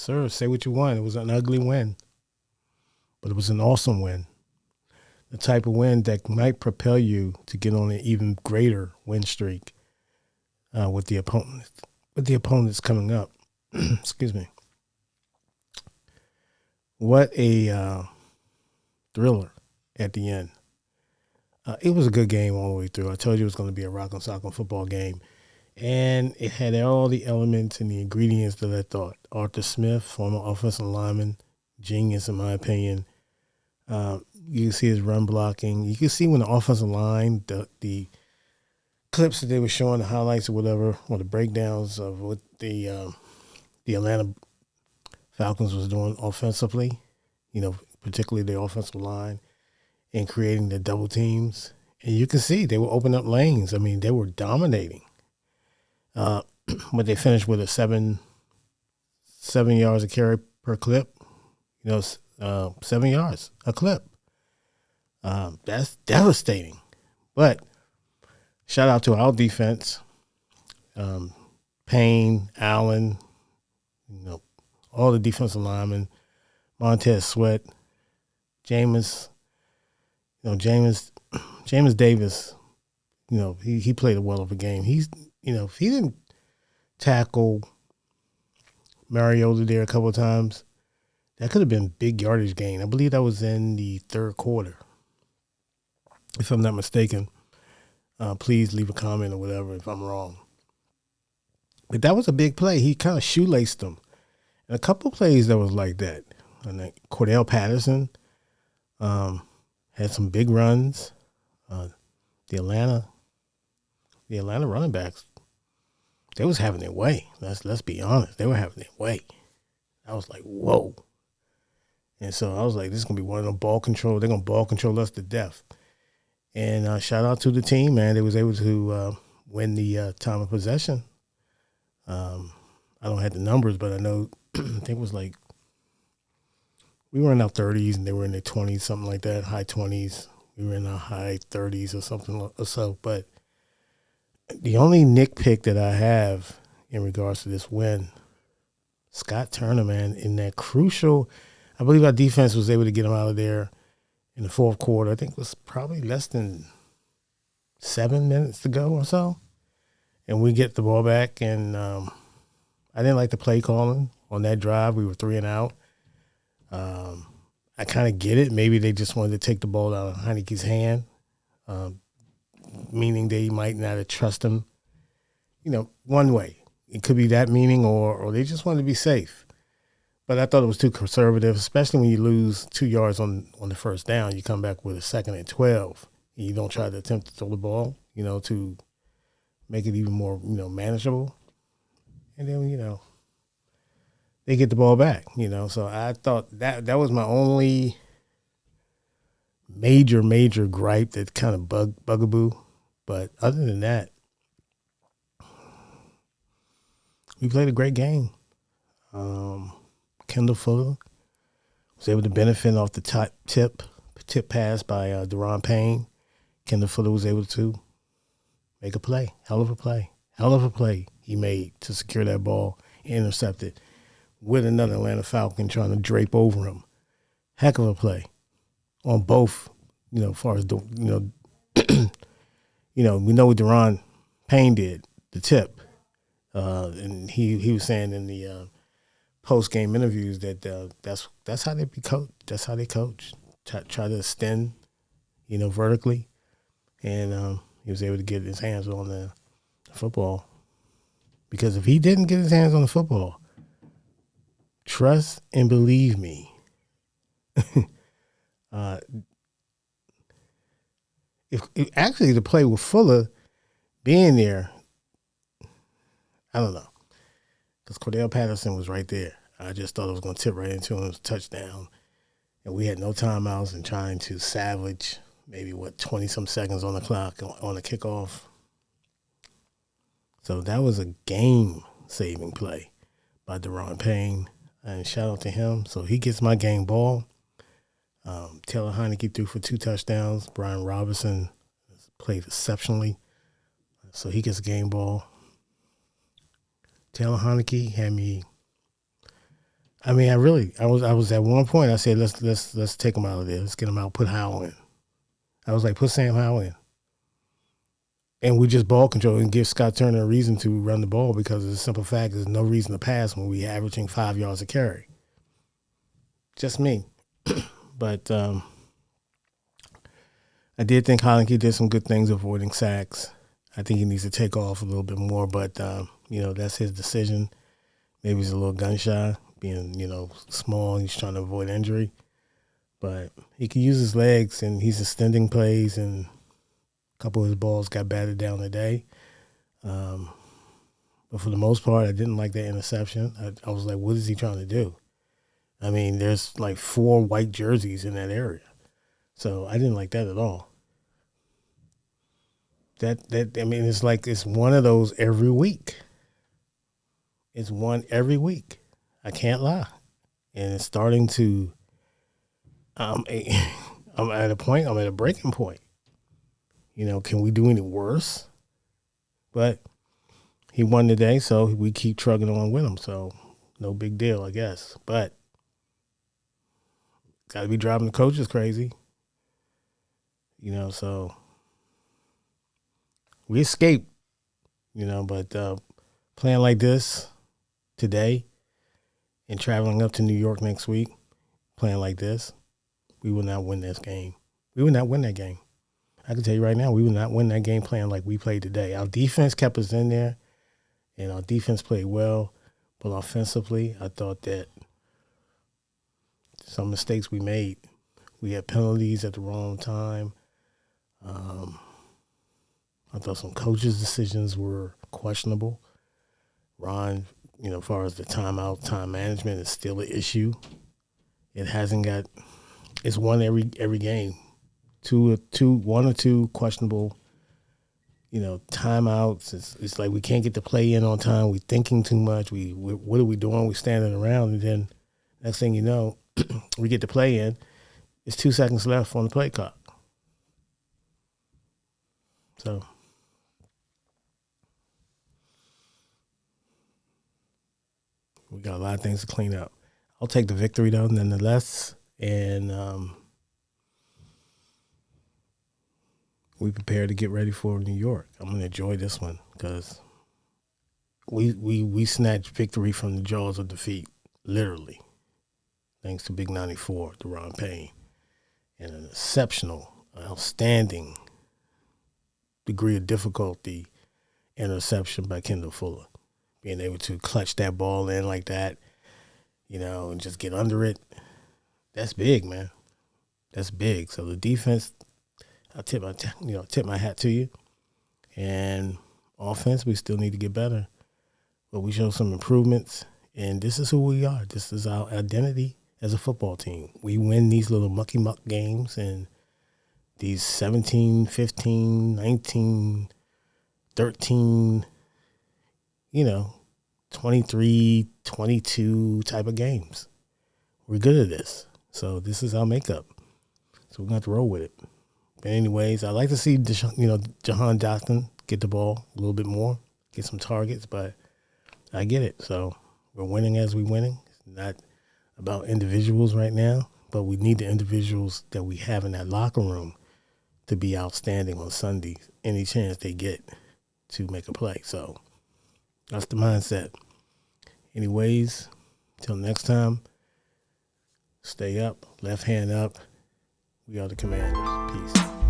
sir. Say what you want. It was an ugly win, but it was an awesome win. The type of win that might propel you to get on an even greater win streak with the opponent. With the opponents coming up. Excuse me. What a thriller at the end. It was a good game all the way through. I told you it was going to be a rock and sock and football game. And it had all the elements and the ingredients that I thought. Arthur Smith, former offensive lineman, genius in my opinion. You can see his run blocking. You can see when the offensive line, the clips that they were showing, the highlights or whatever, or the breakdowns of what the Atlanta Falcons was doing offensively, particularly the offensive line, and creating the double teams. And you can see they were opening up lanes. I mean, they were dominating. But they finished with a seven yards a carry per clip. 7 yards a clip. That's devastating. But shout out to our defense. Payne, Allen, all the defensive linemen, Montez Sweat, James Davis, he played a well of a game. If he didn't tackle Mariota there a couple of times, that could have been big yardage gain. I believe that was in the third quarter, if I'm not mistaken. Please leave a comment or whatever if I'm wrong. But that was a big play. He kind of shoelaced them. And a couple of plays that was like that. And then Cordell Patterson had some big runs. The Atlanta running backs, they was having their way. Let's be honest. They were having their way. I was like, whoa. And so I was like, this is going to be one of them ball control. They're going to ball control us to death. And shout out to the team, man. They was able to win the time of possession. I don't have the numbers, but I know I think it was like we were in our 30s and they were in their 20s, something like that, high 20s. We were in our high 30s or something or so. But the only nitpick that I have in regards to this win, Scott Turner, man, in that crucial, I believe our defense was able to get him out of there in the fourth quarter. I think it was probably less than 7 minutes to go or so. And we get the ball back, and I didn't like the play calling on that drive. We were 3 and out. I kind of get it. Maybe they just wanted to take the ball out of Heineke's hand, meaning they might not trust him, one way. It could be that meaning, or they just wanted to be safe. But I thought it was too conservative, especially when you lose 2 yards on the first down. You come back with a 2nd and 12. And you don't try to attempt to throw the ball, to make it even more, manageable. And then, they get the ball back, So I thought that was my only major gripe that kind of bugaboo. But other than that, we played a great game. Kendall Fuller was able to benefit off the tip pass by Deron Payne. Kendall Fuller was able to make a play. Hell of a play he made to secure that ball and intercept it with another Atlanta Falcon trying to drape over him. Heck of a play on both, as far as, we know what Deron Payne did, the tip. And he was saying in the post-game interviews that that's how they be coached. That's how they coach. Try to extend, vertically. And he was able to get his hands on the football. Because if he didn't get his hands on the football, trust and believe me, if actually the play with Fuller being there, I don't know. Because Cordell Patterson was right there. I just thought it was going to tip right into him. It was a touchdown. And we had no timeouts and trying to salvage maybe, 20-some seconds on the clock on the kickoff. So that was a game-saving play by Deron Payne. And shout out to him. So he gets my game ball. Taylor Heineke threw for 2 touchdowns. Brian Robinson played exceptionally. So he gets a game ball. Taylor Heineke had me I mean, I was at one point. I said, let's take him out of there. Let's get him out. Put Howell in. I was like, put Sam Howell in, and we just ball control and give Scott Turner a reason to run the ball because of the simple fact there's no reason to pass when we're averaging 5 yards a carry. Just me, but I did think Heineke did some good things avoiding sacks. I think he needs to take off a little bit more, but that's his decision. Maybe he's a little gun shy, being small. He's trying to avoid injury, but he can use his legs, and he's extending plays. And a couple of his balls got batted down today, but for the most part, I didn't like that interception. I was like, what is he trying to do? I mean, there's like 4 white jerseys in that area, so I didn't like that at all. It's like it's one of those every week. It's one every week. I can't lie, and it's starting to. I'm at a point. I'm at a breaking point. Can we do any worse? But he won today, so we keep trucking on with him. So no big deal, I guess. But got to be driving the coaches crazy. So we escaped. But playing like this today and traveling up to New York next week, playing like this, we will not win this game. We will not win that game. I can tell you right now, we will not win that game playing like we played today. Our defense kept us in there, and our defense played well. But offensively, I thought that some mistakes we made. We had penalties at the wrong time. I thought some coaches' decisions were questionable. Ron, as far as the timeout, time management is still an issue. It hasn't got. It's won every game. One or two questionable, timeouts. It's like we can't get the play in on time. We're thinking too much. What are we doing? We're standing around, and then next thing you know, we get the play in. It's 2 seconds left on the play clock. So we got a lot of things to clean up. I'll take the victory though, nonetheless, and we prepare to get ready for New York. I'm going to enjoy this one because we snatched victory from the jaws of defeat, literally, thanks to Big 94, Deron Payne, and an exceptional, outstanding degree of difficulty interception by Kendall Fuller. Being able to clutch that ball in like that, and just get under it, that's big, man. That's big. So the defense, I tip my hat to you. And offense, we still need to get better. But we show some improvements, and this is who we are. This is our identity as a football team. We win these little mucky-muck games, and these 17, 15, 19, 13, 23, 22 type of games. We're good at this. So this is our makeup. So we're going to have to roll with it. But anyways, I like to see, Jahan Dotson get the ball a little bit more, get some targets, but I get it. So we're winning as we're winning. It's not about individuals right now, but we need the individuals that we have in that locker room to be outstanding on Sunday, any chance they get to make a play. So that's the mindset. Anyways, till next time, stay up, left hand up. We are the Commanders. Peace.